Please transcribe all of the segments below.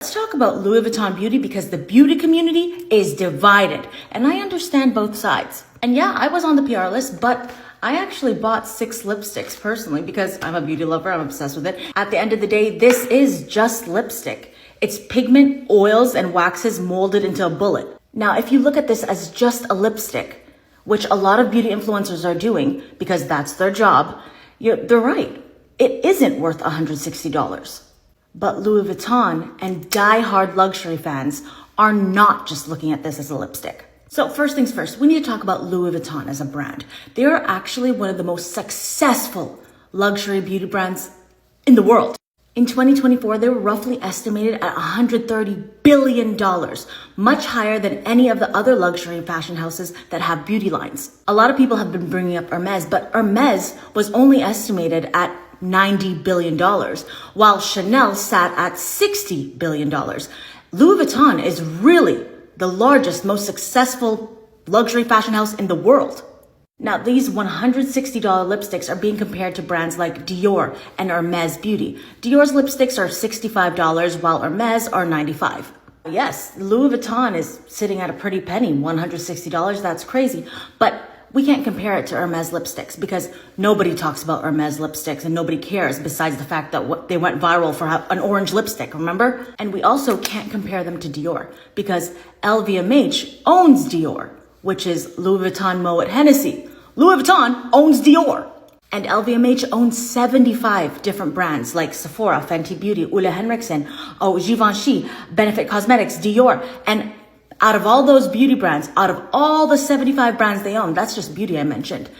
Let's talk about Louis Vuitton beauty because the beauty community is divided and I understand both sides. And yeah, I was on the PR list, but I actually bought 6 lipsticks personally because I'm a beauty lover. I'm obsessed with it. At the end of the day, this is just lipstick. It's pigment, oils, and waxes molded into a bullet. Now, if you look at this as just a lipstick, which a lot of beauty influencers are doing because that's their job, they're right. It isn't worth $160. But Louis Vuitton and die-hard luxury fans are not just looking at this as a lipstick. So first things first, we need to talk about Louis Vuitton as a brand. They are actually one of the most successful luxury beauty brands in the world. In 2024, they were roughly estimated at $130 billion, much higher than any of the other luxury fashion houses that have beauty lines. A lot of people have been bringing up Hermes, but Hermes was only estimated at $90 billion, while Chanel sat at $60 billion. Louis Vuitton is really the largest, most successful luxury fashion house in the world. Now, these $160 lipsticks are being compared to brands like Dior and Hermes Beauty. Dior's lipsticks are $65, while Hermes are $95. Yes, Louis Vuitton is sitting at a pretty penny, $160. That's crazy. But we can't compare it to Hermes lipsticks because nobody talks about Hermes lipsticks and nobody cares besides the fact that they went viral for an orange lipstick, remember? And we also can't compare them to Dior because LVMH owns Dior, which is Louis Vuitton Moet Hennessy. Louis Vuitton owns Dior. And LVMH owns 75 different brands like Sephora, Fenty Beauty, Ole Henriksen, Givenchy, Benefit Cosmetics, Dior. And out of all those beauty brands, out of all the 75 brands they own, that's just beauty I mentioned.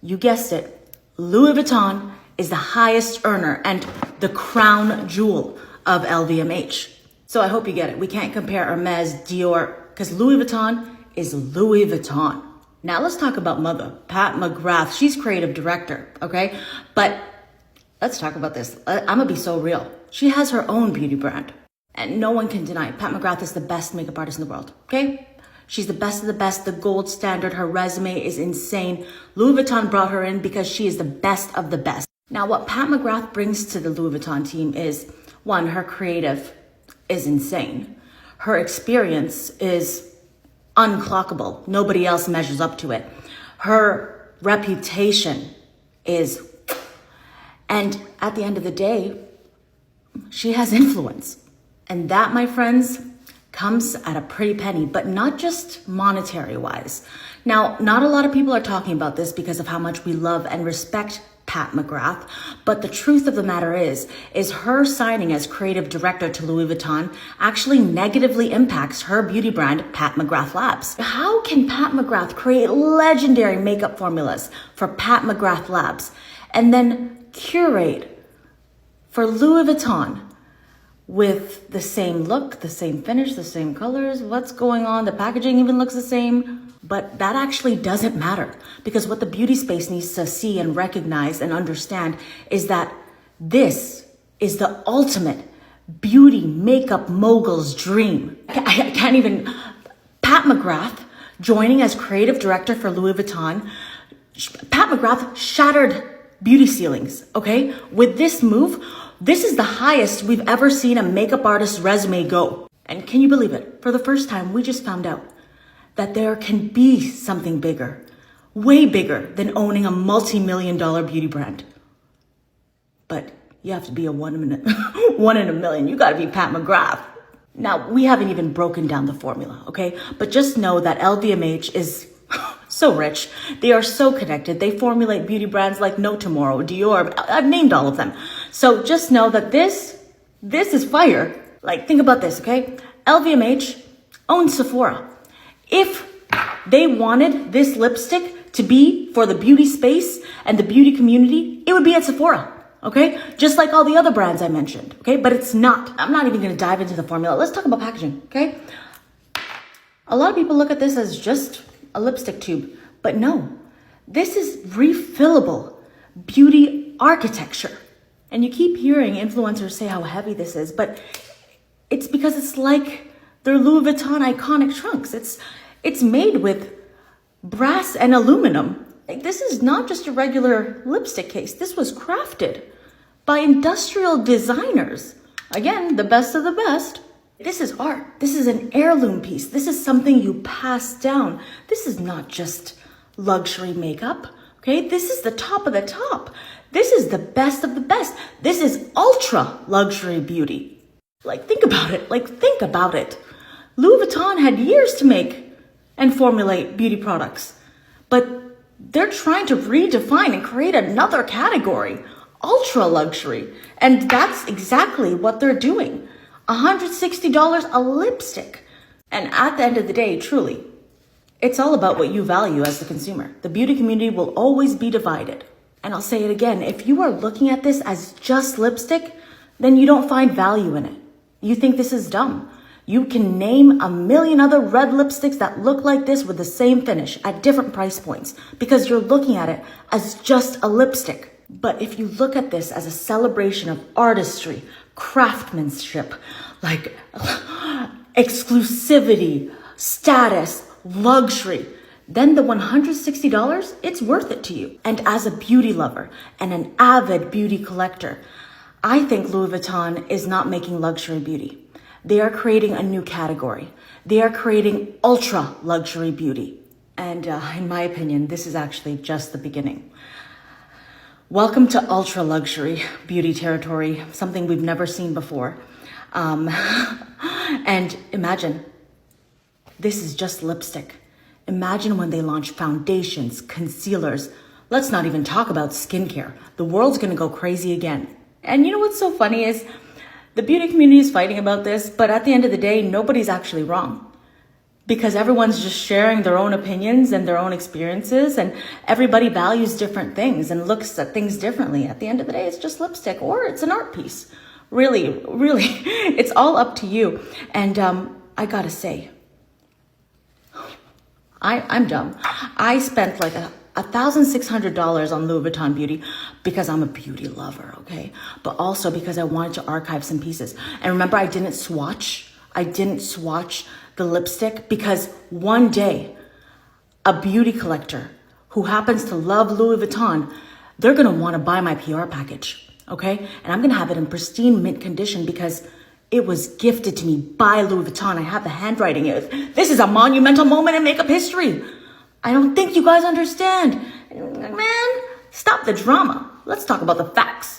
You guessed it, Louis Vuitton is the highest earner and the crown jewel of LVMH. So I hope you get it. We can't compare Hermes, Dior, because Louis Vuitton is Louis Vuitton. Now let's talk about mother, Pat McGrath. She's creative director, okay? But let's talk about this. I'm gonna be so real. She has her own beauty brand. And no one can deny it. Pat McGrath is the best makeup artist in the world, okay? She's the best of the best, the gold standard. Her resume is insane. Louis Vuitton brought her in because she is the best of the best. Now, what Pat McGrath brings to the Louis Vuitton team is, one, her creative is insane. Her experience is unclockable. Nobody else measures up to it. Her reputation is, and at the end of the day, she has influence. And that, my friends, comes at a pretty penny, but not just monetary wise. Now, not a lot of people are talking about this because of how much we love and respect Pat McGrath, but the truth of the matter is her signing as creative director to Louis Vuitton actually negatively impacts her beauty brand, Pat McGrath Labs. How can Pat McGrath create legendary makeup formulas for Pat McGrath Labs and then curate for Louis Vuitton with the same look, the same finish, the same colors? What's going on? The packaging even looks the same. But that actually doesn't matter because what the beauty space needs to see and recognize and understand is that this is the ultimate beauty makeup mogul's dream. I can't even. Pat McGrath joining as creative director for Louis Vuitton. Pat McGrath shattered beauty ceilings, okay? With this move, this is the highest we've ever seen a makeup artist's resume go. And can you believe it? For the first time, we just found out that there can be something bigger, way bigger than owning a multi-million-dollar beauty brand. But you have to be a one in a million. You gotta be Pat McGrath. Now, we haven't even broken down the formula, okay? But just know that LVMH is so rich. They are so connected. They formulate beauty brands like No Tomorrow, Dior. I've named all of them. So just know that this is fire. Like, think about this, okay? LVMH owns Sephora. If they wanted this lipstick to be for the beauty space and the beauty community, it would be at Sephora, okay? Just like all the other brands I mentioned, okay? But it's not. I'm not even gonna dive into the formula. Let's talk about packaging, okay? A lot of people look at this as just a lipstick tube, but no, this is refillable beauty architecture. And you keep hearing influencers say how heavy this is, but it's because it's like their Louis Vuitton iconic trunks. It's made with brass and aluminum. Like, this is not just a regular lipstick case. This was crafted by industrial designers. Again, the best of the best. This is art. This is an heirloom piece. This is something you pass down. This is not just luxury makeup, okay? This is the top of the top. This is the best of the best. This is ultra luxury beauty. Think about it. Think about it. Louis Vuitton had years to make and formulate beauty products, but they're trying to redefine and create another category, ultra luxury. And that's exactly what they're doing. $160 a lipstick. And at the end of the day, truly, it's all about what you value as the consumer. The beauty community will always be divided. And I'll say it again, if you are looking at this as just lipstick, then you don't find value in it. You think this is dumb. You can name a million other red lipsticks that look like this with the same finish at different price points because you're looking at it as just a lipstick. But if you look at this as a celebration of artistry, craftsmanship, exclusivity, status, luxury, then the $160, it's worth it to you. And as a beauty lover and an avid beauty collector, I think Louis Vuitton is not making luxury beauty. They are creating a new category. They are creating ultra luxury beauty. And in my opinion, this is actually just the beginning. Welcome to ultra luxury beauty territory, something we've never seen before. And imagine, this is just lipstick. Imagine when they launch foundations, concealers. Let's not even talk about skincare. The world's gonna go crazy again. And you know what's so funny is the beauty community is fighting about this, but at the end of the day, nobody's actually wrong. Because everyone's just sharing their own opinions and their own experiences, and everybody values different things and looks at things differently. At the end of the day, it's just lipstick or it's an art piece. Really, it's all up to you. And I gotta say, I'm dumb. I spent $1,600 on Louis Vuitton beauty because I'm a beauty lover, okay? But also because I wanted to archive some pieces. And remember, I didn't swatch the lipstick because one day a beauty collector who happens to love Louis Vuitton, they're gonna wanna buy my PR package, okay? And I'm gonna have it in pristine mint condition because it was gifted to me by Louis Vuitton. I have the handwriting. This is a monumental moment in makeup history. I don't think you guys understand. Man, stop the drama. Let's talk about the facts.